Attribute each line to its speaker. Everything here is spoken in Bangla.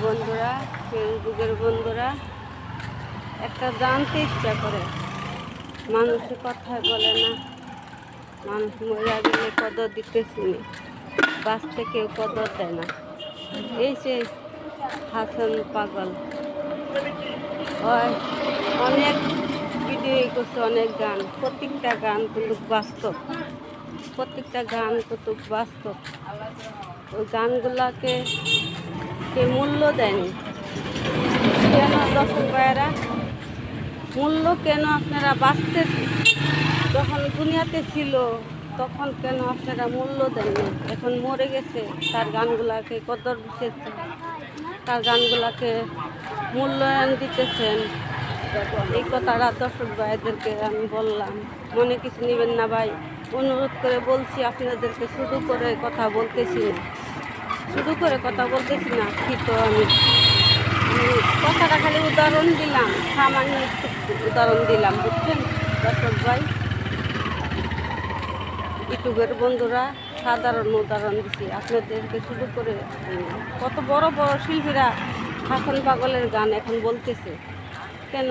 Speaker 1: বন্ধুরা, ফেসবুকের বন্ধুরা, একটা জানতে ইচ্ছা করে, মানুষের কথায় বলে না, মানুষ মরে গেলে কদর দিতেছি, বাঁচতে কেউ কদর দেয় না। এই যে হাসান পাগল অনেক ভিডিও করছে, অনেক গান, প্রত্যেকটা গান কিন্তু বাস্তব, প্রত্যেকটা গান কিন্তু বাস্তব। ওই গানগুলাকে কে মূল্য দেয়নি কেন? দর্শক ভাইয়েরা, মূল্য কেন আপনারা বাঁচতে যখন দুনিয়াতে ছিল তখন কেন আপনারা মূল্য দেননি? এখন মরে গেছে, তার গানগুলাকে কদর দিতেছেন, তার গানগুলাকে মূল্যায়ন দিতেছেন। এই কথাটা দর্শক ভাইদেরকে আমি বললাম, মনে কিছু নেবেন না ভাই, অনুরোধ করে বলছি আপনাদেরকে। শুধু করে কথা বলতেছি না, শুধু করে কথা বলতেছি না, কিন্তু আমি কথাটা খালি উদাহরণ দিলাম, সামান্য একটু উদাহরণ দিলাম, বুঝছেন দর্শক ভাই? ইউটিউবের বন্ধুরা, সাধারণ উদাহরণ দিচ্ছি আপনাদেরকে। শুধু করে কত বড় বড় শিল্পীরা হাসান পাগলের গান এখন বলতেছে, কেন